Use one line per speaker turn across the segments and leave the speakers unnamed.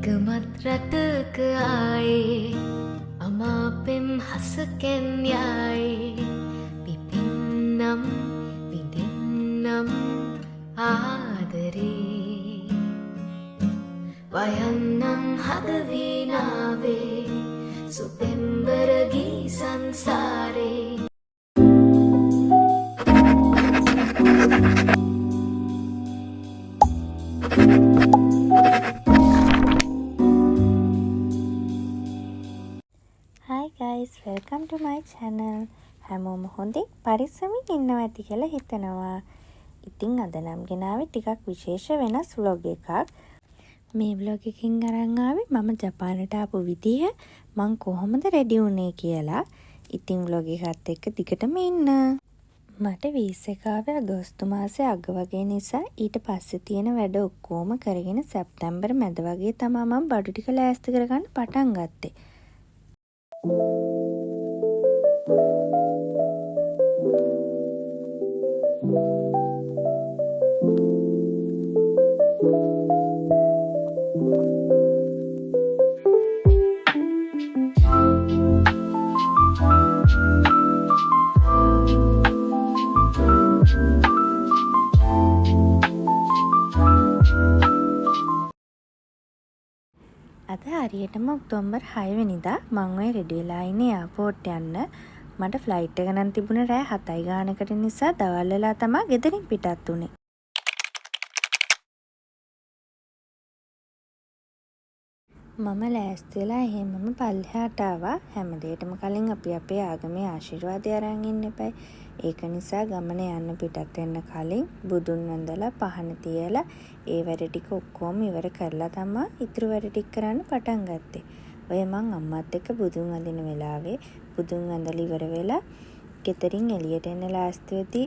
එකමත් රටක ආයේ අමාපෙම් හසකෙන් යයි පිපින්නම් විඳින්නම් ආදරේ වයන්නම් හදවීනාවේ සුපෙම්බරගී සංසාරේ
Hi guys, welcome to my channel. හැමෝම හොඳින් පරිස්සමින් ඉන්නවා ඇති කියලා හිතනවා. ඉතින් අද නම් ගෙනාවේ ටිකක් විශේෂ වෙනස් vlog එකක්. මේ vlog එකකින් අරන් ආවේ මම ජපානට ආපු විදිහ මං කොහොමද රෙඩි වුනේ කියලා. ඉතින් vlog එකත් එක්ක දිගටම ඉන්න. මට වීසා එක ආවේ අගෝස්තු මාසේ අග වගේ නිසා ඊට පස්සේ තියෙන වැඩ ඔක්කොම කරගෙන සැප්තැම්බර් මැද වගේ තමයි මම බඩු ටික ලෑස්ති කරගන්න පටන් ගත්තේ. අද හරියටම ඔක්තෝබර් 6 වෙනිදා මම ඔය රෙඩි වෙලා ඉන්නේ එයාපෝට් යන්න. මට ෆ්ලයිට් එක නම් තිබුණේ රෑ 7 ගානකට නිසා දවල් වෙලා තමයි ගෙදරින් පිටත් උනේ. මම ලෑස්ති වෙලා එහෙමම පල්ලෙහාට ආවා. හැමදේටම කලින් අපි අපේ ආගමේ ආශිර්වාදය අරන් ඉන්න එපයි. ඒක නිසා ගමන යන්න පිටත් වෙන්න කලින් බුදුන් වන්දලා පහන තියලා ඒ වැඩ ටික ඔක්කොම ඉවර කරලා තමයි ඉතුරු වැඩ ටික කරන්න පටන් ගත්තේ. ඔය මං අම්මත් එක්ක බුදුන් වඳින වෙලාවේ බුදුන් වන්දලා ඉවර වෙලා ගෙදරින් එළියට එන්න ලෑස්ති වෙදී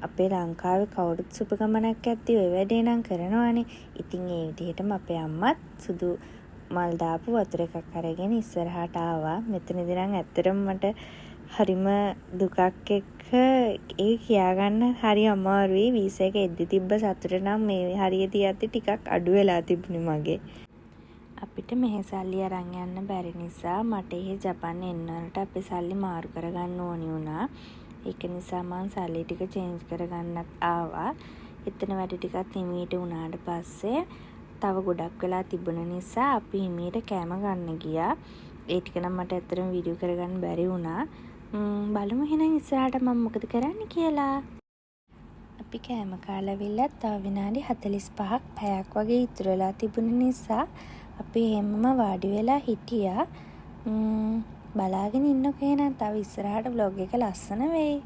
අපේ ලංකාවේ කවුරුත් සුබ ගමනක් ඇද්දි ඔය වැඩේ නම් කරනවානේ. ඉතින් ඒ විදිහටම අපේ අම්මත් සුදු මල් දාපු වතුර එකක් අරගෙන ඉස්සරහට ආවා. මෙතනදී නම් ඇත්තටම මට හරිම දුකක් එක්ක ඒ කියාගන්න හරි අමාරුයි. වීසා එක එද්දි තිබ්බ සතුට නම් මේ හරියදී යද්දි ටිකක් අඩු වෙලා තිබුණේ මගේ. අපිට මෙහෙ සල්ලි අරන් යන්න බැරි නිසා මට එහෙ ජපාන් එන්නට අපේ සල්ලි මාරු කරගන්න ඕනි වුණා. ඒක නිසා මං සල්ලි ටික චේන්ජ් කරගන්නත් ආවා. එතන වැඩ ටිකක් හිමීට වුණාට පස්සේ තව ගොඩක් වෙලා තිබුණ නිසා අපි හිමීට කෑම ගන්න ගියා. ඒ ටික නම් මට ඇත්තටම වීඩියෝ කරගන්න බැරි වුණා. බලමු එහෙනම් ඉස්සරහට මම මොකද කරන්න කියලා. අපි කෑම කාලා විල්ලා තව විනාඩි 45ක් පැයක් වගේ ඉතුරු වෙලා තිබුණ නිසා අපි හැමම වාඩි වෙලා හිටියා. බලාගෙන ඉන්නකෝ එහෙනම් තව ඉස්සරහට vlog එක ලස්සන වෙයි.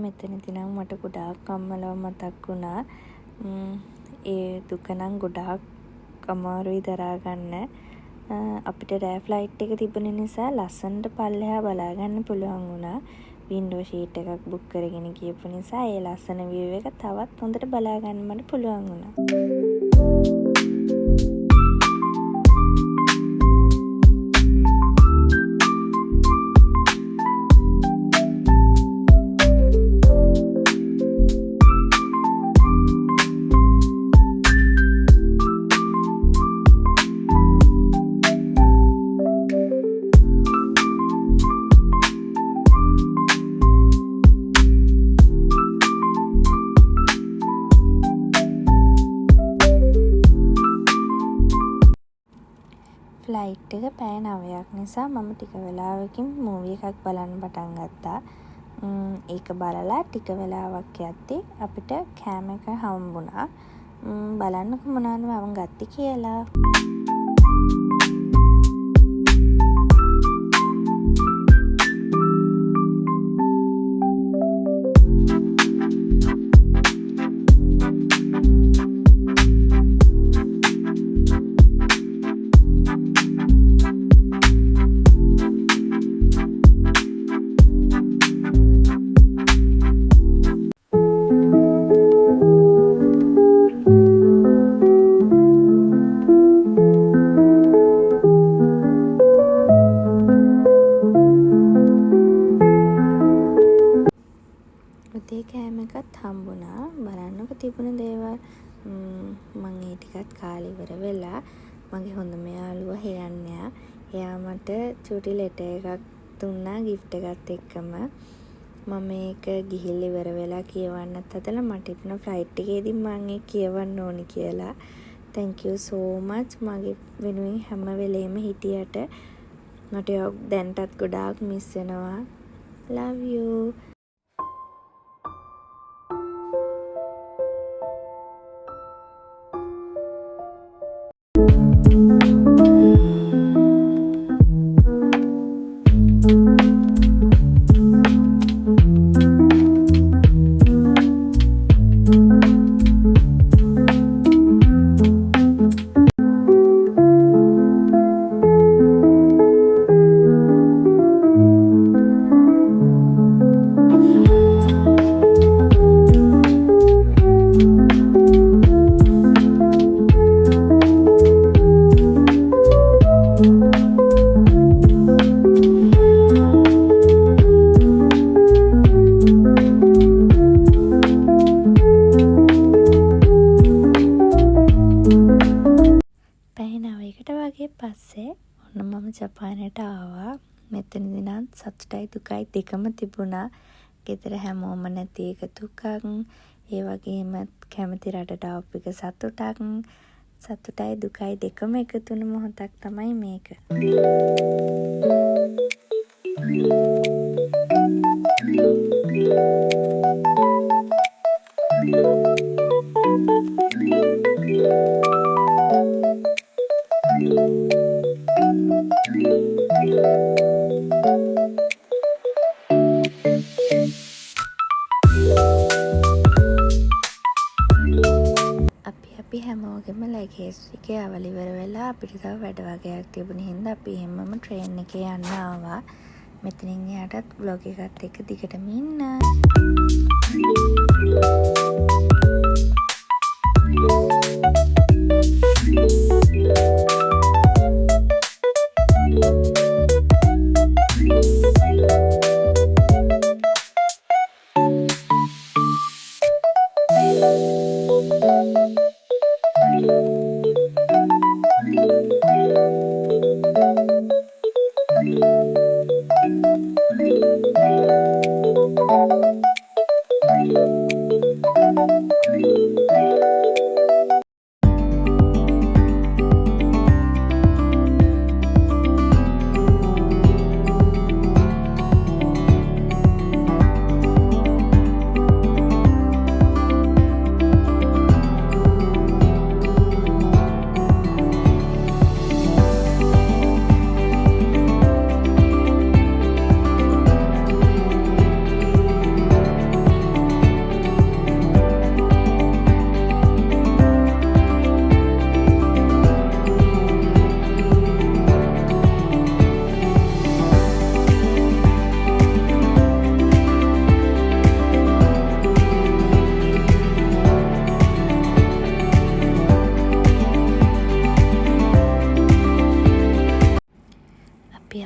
මෙතනදී නම් මට ගොඩාක් අම්මලව මතක් වුණා. ඒ දුක නම් ගොඩාක් අමාරුයි දරා ගන්න. අපිට රෑ ෆ්ලයිට් එක තිබුණ නිසා ලස්සනට පල්ලෙහා බලා ගන්න පුළුවන් වුණා. වින්ඩෝ ෂීට් එකක් බුක් කරගෙන ගියපු නිසා ඒ ලස්සන view එක තවත් හොඳට බලා ගන්න මට පුළුවන් වුණා. ෆ්ලයිට් එක පැය 9ක් නිසා මම ටික වෙලාවකින් මූවි එකක් බලන්න පටන් ගත්තා. ඒක බලලා ටික වෙලාවක් යද්දි අපිට කෑම එක හම්බුණා. බලන්නකො මොනවද මම ගත්තේ කියලා. උදේ කෑම එකත් හම්බුණා. බලන්නකො තිබුණ දේවල්. මම ඒ ටිකත් කාලේ ඉවර වෙලා මගේ හොඳම යාළුවා හේයන්යා එයා මට චූටි ලෙටර් එකක් දුන්නා gift එකත් එක්කම. මම මේක ගිහිල්ලා ඉවර වෙලා කියවන්නත් හදලා මට හිතුණා ෆ්ලයිට් එකේදී මම ඒක කියවන්න ඕනි කියලා. thank you so much මගේ වෙනුවෙන් හැම වෙලේම හිටියට. මට දැන්ටත් ගොඩාක් මිස් වෙනවා. love you. වගේ පස්සේ ඔන්න මම ජපානයට ආවා. මෙතනදී නම් සතුටයි දුකයි දෙකම තිබුණා. ගෙදර හැමෝම නැති එක දුකක්. ඒ වගේම කැමති රටට ආපු එක සතුටක්. සතුටයි දුකයි දෙකම එකතු වුණු මොහොතක් තමයි මේක. අපි හැමෝගෙම ලගේජ් එක අවල ඉවර වෙලා අපිට තව වැඩ වගේක් තිබුණ හින්දා අපි හැමෝම ට්‍රේන් එකේ යන්න ආවා. මෙතනින් එහාටත් vlog එකත් එක්ක දිගටම ඉන්න.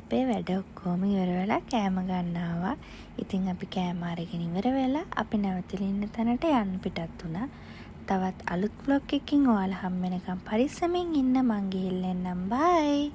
අපේ වැඩ ඔක්කොම ඉවර වෙලා කෑම ගන්න ආවා. ඉතින් අපි කෑම අරගෙන ඉවර වෙලා අපි නැවතලා ඉන්න තැනට යන්න පිටත් වුණා. තවත් අලුත් vlog එකකින් ඔයාලා හම්බ වෙනකම් පරිස්සමෙන් ඉන්න. මං ගිහින් එන්නම්. බයි.